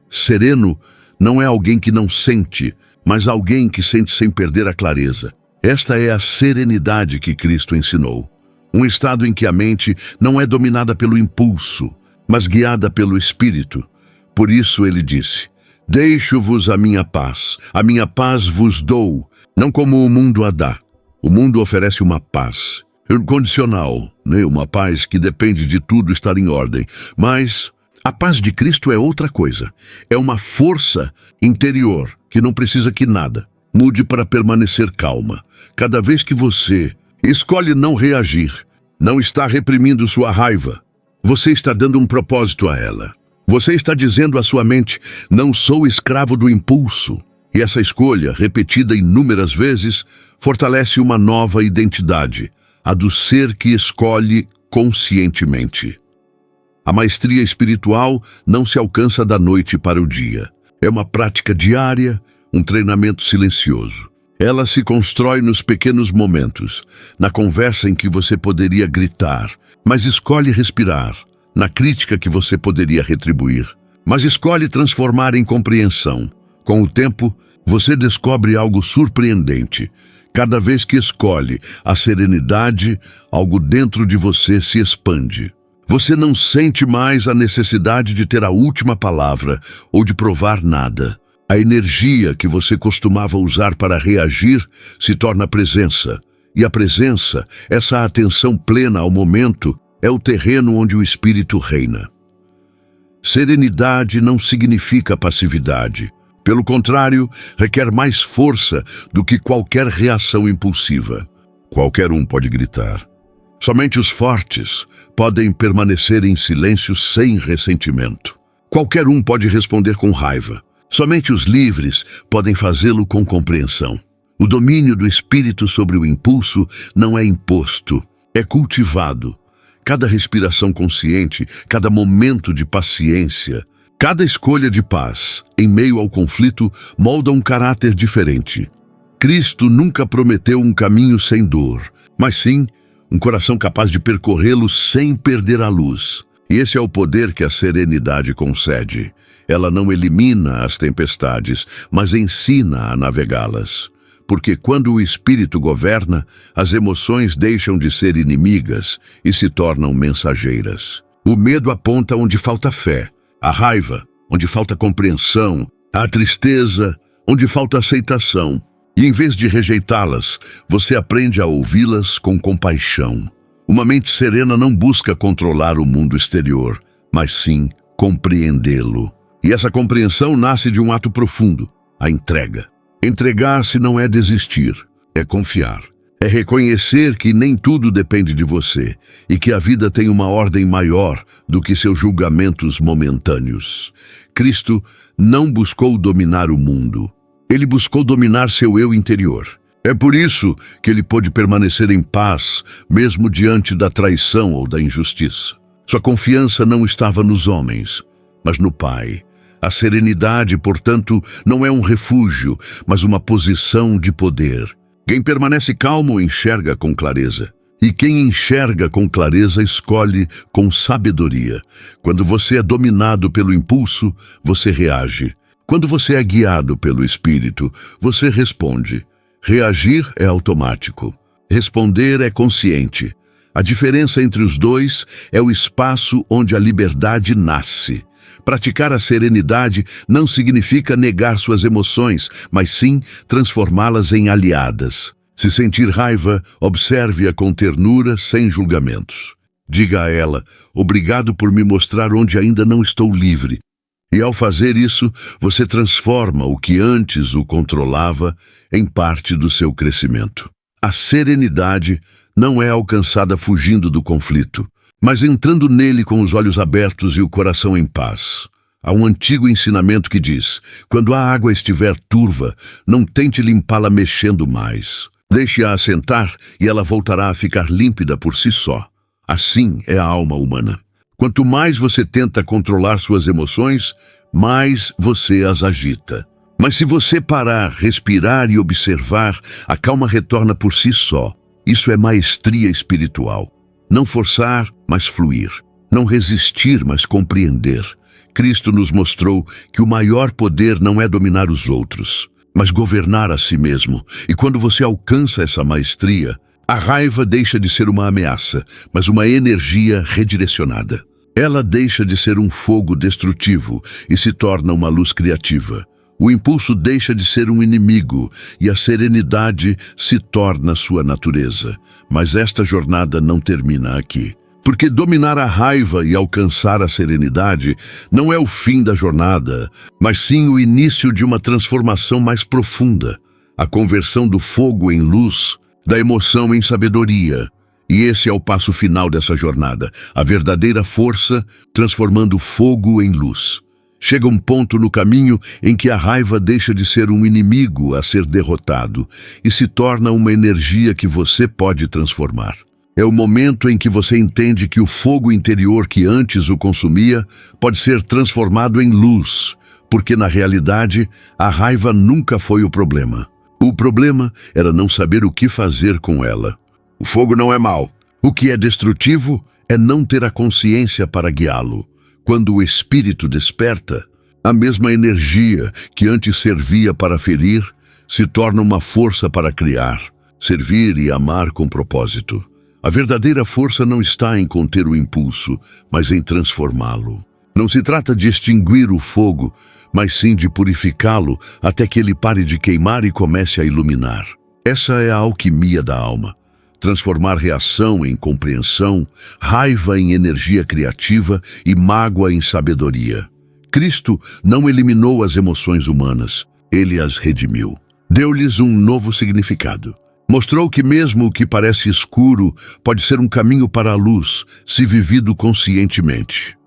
Sereno não é alguém que não sente, mas alguém que sente sem perder a clareza. Esta é a serenidade que Cristo ensinou. Um estado em que a mente não é dominada pelo impulso, mas guiada pelo Espírito. Por isso ele disse: deixo-vos a minha paz vos dou, não como o mundo a dá. O mundo oferece uma paz incondicional, uma paz que depende de tudo estar em ordem. Mas a paz de Cristo é outra coisa. É uma força interior que não precisa que nada mude para permanecer calma. Cada vez que você escolhe não reagir, não está reprimindo sua raiva, você está dando um propósito a ela. Você está dizendo à sua mente: não sou escravo do impulso. E essa escolha, repetida inúmeras vezes, fortalece uma nova identidade, a do ser que escolhe conscientemente. A maestria espiritual não se alcança da noite para o dia. É uma prática diária, um treinamento silencioso. Ela se constrói nos pequenos momentos, na conversa em que você poderia gritar, mas escolhe respirar, na crítica que você poderia retribuir, mas escolhe transformar em compreensão. Com o tempo, você descobre algo surpreendente. Cada vez que escolhe a serenidade, algo dentro de você se expande. Você não sente mais a necessidade de ter a última palavra ou de provar nada. A energia que você costumava usar para reagir se torna presença. E a presença, essa atenção plena ao momento, é o terreno onde o espírito reina. Serenidade não significa passividade. Pelo contrário, requer mais força do que qualquer reação impulsiva. Qualquer um pode gritar. Somente os fortes podem permanecer em silêncio sem ressentimento. Qualquer um pode responder com raiva. Somente os livres podem fazê-lo com compreensão. O domínio do espírito sobre o impulso não é imposto, é cultivado. Cada respiração consciente, cada momento de paciência, cada escolha de paz, em meio ao conflito, molda um caráter diferente. Cristo nunca prometeu um caminho sem dor, mas sim um coração capaz de percorrê-lo sem perder a luz. E esse é o poder que a serenidade concede. Ela não elimina as tempestades, mas ensina a navegá-las. Porque quando o espírito governa, as emoções deixam de ser inimigas e se tornam mensageiras. O medo aponta onde falta fé, a raiva, onde falta compreensão, a tristeza, onde falta aceitação. E em vez de rejeitá-las, você aprende a ouvi-las com compaixão. Uma mente serena não busca controlar o mundo exterior, mas sim compreendê-lo. E essa compreensão nasce de um ato profundo, a entrega. Entregar-se não é desistir, é confiar. É reconhecer que nem tudo depende de você e que a vida tem uma ordem maior do que seus julgamentos momentâneos. Cristo não buscou dominar o mundo. Ele buscou dominar seu eu interior. É por isso que ele pôde permanecer em paz, mesmo diante da traição ou da injustiça. Sua confiança não estava nos homens, mas no Pai. A serenidade, portanto, não é um refúgio, mas uma posição de poder. Quem permanece calmo enxerga com clareza. E quem enxerga com clareza escolhe com sabedoria. Quando você é dominado pelo impulso, você reage. Quando você é guiado pelo Espírito, você responde. Reagir é automático. Responder é consciente. A diferença entre os dois é o espaço onde a liberdade nasce. Praticar a serenidade não significa negar suas emoções, mas sim transformá-las em aliadas. Se sentir raiva, observe-a com ternura, sem julgamentos. Diga a ela, obrigado por me mostrar onde ainda não estou livre. E ao fazer isso, você transforma o que antes o controlava em parte do seu crescimento. A serenidade não é alcançada fugindo do conflito, mas entrando nele com os olhos abertos e o coração em paz. Há um antigo ensinamento que diz, quando a água estiver turva, não tente limpá-la mexendo mais. Deixe-a assentar e ela voltará a ficar límpida por si só. Assim é a alma humana. Quanto mais você tenta controlar suas emoções, mais você as agita. Mas se você parar, respirar e observar, a calma retorna por si só. Isso é maestria espiritual. Não forçar, mas fluir. Não resistir, mas compreender. Cristo nos mostrou que o maior poder não é dominar os outros, mas governar a si mesmo. E quando você alcança essa maestria, a raiva deixa de ser uma ameaça, mas uma energia redirecionada. Ela deixa de ser um fogo destrutivo e se torna uma luz criativa. O impulso deixa de ser um inimigo e a serenidade se torna sua natureza. Mas esta jornada não termina aqui. Porque dominar a raiva e alcançar a serenidade não é o fim da jornada, mas sim o início de uma transformação mais profunda. A conversão do fogo em luz, da emoção em sabedoria. E esse é o passo final dessa jornada, a verdadeira força transformando fogo em luz. Chega um ponto no caminho em que a raiva deixa de ser um inimigo a ser derrotado e se torna uma energia que você pode transformar. É o momento em que você entende que o fogo interior que antes o consumia pode ser transformado em luz, porque na realidade a raiva nunca foi o problema. O problema era não saber o que fazer com ela. O fogo não é mau. O que é destrutivo é não ter a consciência para guiá-lo. Quando o espírito desperta, a mesma energia que antes servia para ferir se torna uma força para criar, servir e amar com propósito. A verdadeira força não está em conter o impulso, mas em transformá-lo. Não se trata de extinguir o fogo, mas sim de purificá-lo até que ele pare de queimar e comece a iluminar. Essa é a alquimia da alma. Transformar reação em compreensão, raiva em energia criativa e mágoa em sabedoria. Cristo não eliminou as emoções humanas, ele as redimiu. Deu-lhes um novo significado. Mostrou que mesmo o que parece escuro pode ser um caminho para a luz, se vivido conscientemente.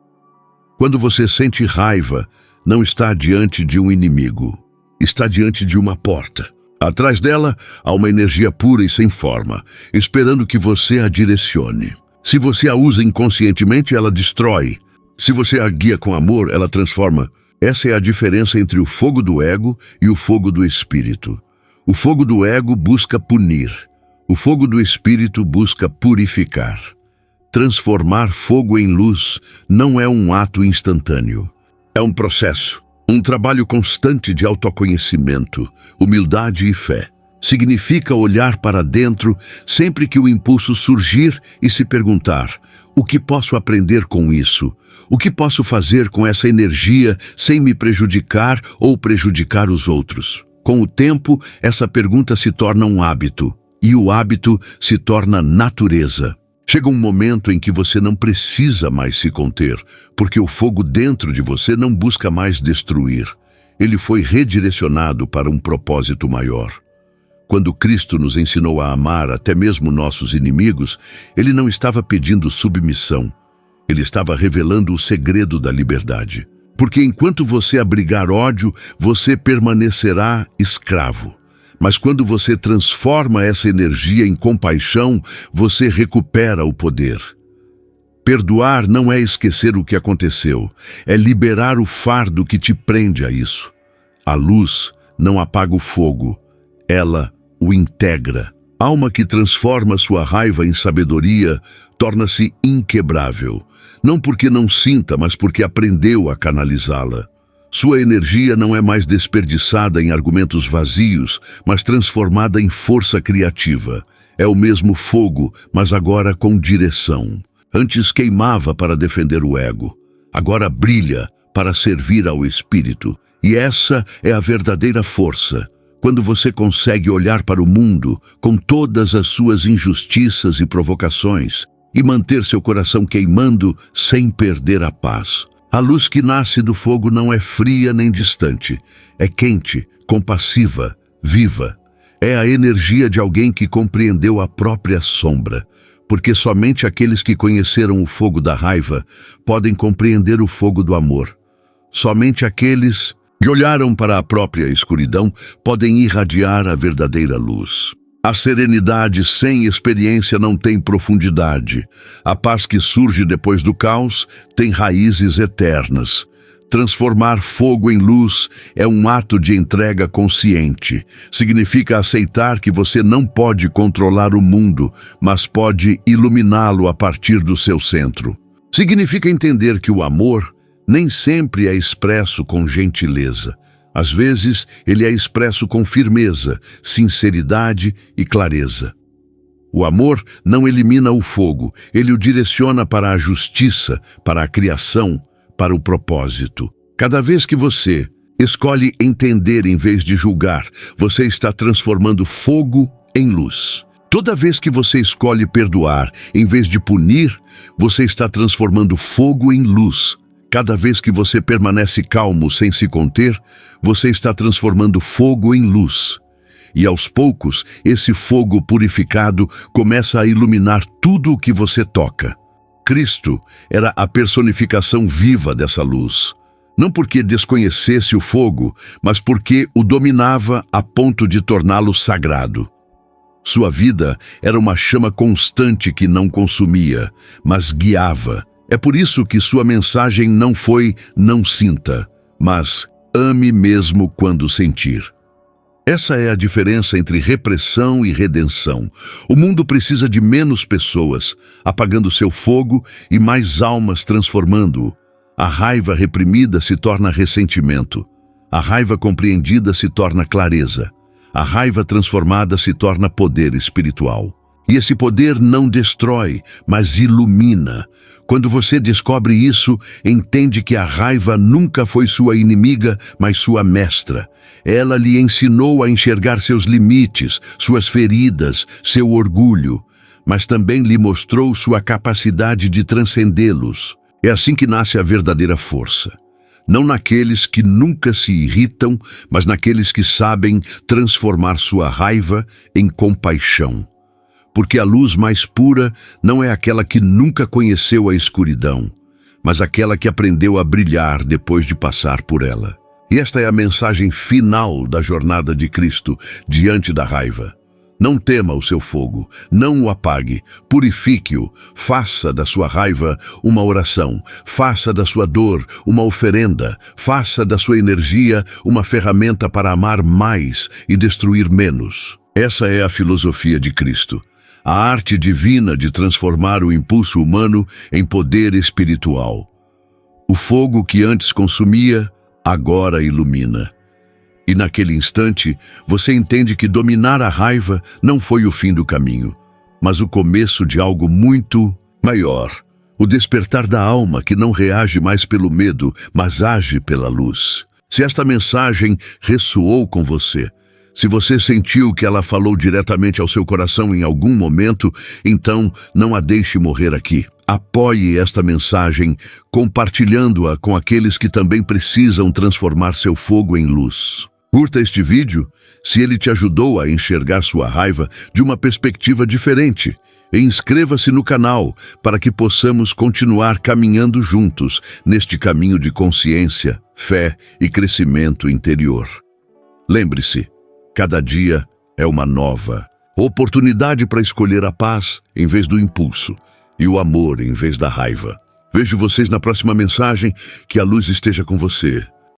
Quando você sente raiva, não está diante de um inimigo, está diante de uma porta. Atrás dela, há uma energia pura e sem forma, esperando que você a direcione. Se você a usa inconscientemente, ela destrói. Se você a guia com amor, ela transforma. Essa é a diferença entre o fogo do ego e o fogo do espírito. O fogo do ego busca punir. O fogo do espírito busca purificar. Transformar fogo em luz não é um ato instantâneo. É um processo, um trabalho constante de autoconhecimento, humildade e fé. Significa olhar para dentro sempre que o impulso surgir e se perguntar: o que posso aprender com isso? O que posso fazer com essa energia sem me prejudicar ou prejudicar os outros? Com o tempo, essa pergunta se torna um hábito, e o hábito se torna natureza. Chega um momento em que você não precisa mais se conter, porque o fogo dentro de você não busca mais destruir. Ele foi redirecionado para um propósito maior. Quando Cristo nos ensinou a amar até mesmo nossos inimigos, ele não estava pedindo submissão. Ele estava revelando o segredo da liberdade. Porque enquanto você abrigar ódio, você permanecerá escravo. Mas quando você transforma essa energia em compaixão, você recupera o poder. Perdoar não é esquecer o que aconteceu, é liberar o fardo que te prende a isso. A luz não apaga o fogo, ela o integra. Alma que transforma sua raiva em sabedoria torna-se inquebrável, não porque não sinta, mas porque aprendeu a canalizá-la. Sua energia não é mais desperdiçada em argumentos vazios, mas transformada em força criativa. É o mesmo fogo, mas agora com direção. Antes queimava para defender o ego, agora brilha para servir ao espírito. E essa é a verdadeira força. Quando você consegue olhar para o mundo com todas as suas injustiças e provocações e manter seu coração queimando sem perder a paz. A luz que nasce do fogo não é fria nem distante, é quente, compassiva, viva. É a energia de alguém que compreendeu a própria sombra, porque somente aqueles que conheceram o fogo da raiva podem compreender o fogo do amor. Somente aqueles que olharam para a própria escuridão podem irradiar a verdadeira luz. A serenidade sem experiência não tem profundidade. A paz que surge depois do caos tem raízes eternas. Transformar fogo em luz é um ato de entrega consciente. Significa aceitar que você não pode controlar o mundo, mas pode iluminá-lo a partir do seu centro. Significa entender que o amor nem sempre é expresso com gentileza. Às vezes, ele é expresso com firmeza, sinceridade e clareza. O amor não elimina o fogo, ele o direciona para a justiça, para a criação, para o propósito. Cada vez que você escolhe entender em vez de julgar, você está transformando fogo em luz. Toda vez que você escolhe perdoar em vez de punir, você está transformando fogo em luz. Cada vez que você permanece calmo sem se conter, você está transformando fogo em luz. E aos poucos, esse fogo purificado começa a iluminar tudo o que você toca. Cristo era a personificação viva dessa luz. Não porque desconhecesse o fogo, mas porque o dominava a ponto de torná-lo sagrado. Sua vida era uma chama constante que não consumia, mas guiava. É por isso que sua mensagem não foi "não sinta", mas "ame mesmo quando sentir". Essa é a diferença entre repressão e redenção. O mundo precisa de menos pessoas apagando seu fogo e mais almas transformando-o. A raiva reprimida se torna ressentimento. A raiva compreendida se torna clareza. A raiva transformada se torna poder espiritual. E esse poder não destrói, mas ilumina. Quando você descobre isso, entende que a raiva nunca foi sua inimiga, mas sua mestra. Ela lhe ensinou a enxergar seus limites, suas feridas, seu orgulho, mas também lhe mostrou sua capacidade de transcendê-los. É assim que nasce a verdadeira força. Não naqueles que nunca se irritam, mas naqueles que sabem transformar sua raiva em compaixão. Porque a luz mais pura não é aquela que nunca conheceu a escuridão, mas aquela que aprendeu a brilhar depois de passar por ela. E esta é a mensagem final da jornada de Cristo diante da raiva. Não tema o seu fogo, não o apague, purifique-o, faça da sua raiva uma oração, faça da sua dor uma oferenda, faça da sua energia uma ferramenta para amar mais e destruir menos. Essa é a filosofia de Cristo. A arte divina de transformar o impulso humano em poder espiritual. O fogo que antes consumia, agora ilumina. E naquele instante, você entende que dominar a raiva não foi o fim do caminho, mas o começo de algo muito maior. O despertar da alma que não reage mais pelo medo, mas age pela luz. Se esta mensagem ressoou com você, se você sentiu que ela falou diretamente ao seu coração em algum momento, então não a deixe morrer aqui. Apoie esta mensagem, compartilhando-a com aqueles que também precisam transformar seu fogo em luz. Curta este vídeo se ele te ajudou a enxergar sua raiva de uma perspectiva diferente e inscreva-se no canal para que possamos continuar caminhando juntos neste caminho de consciência, fé e crescimento interior. Lembre-se, cada dia é uma nova oportunidade para escolher a paz em vez do impulso e o amor em vez da raiva. Vejo vocês na próxima mensagem. Que a luz esteja com você.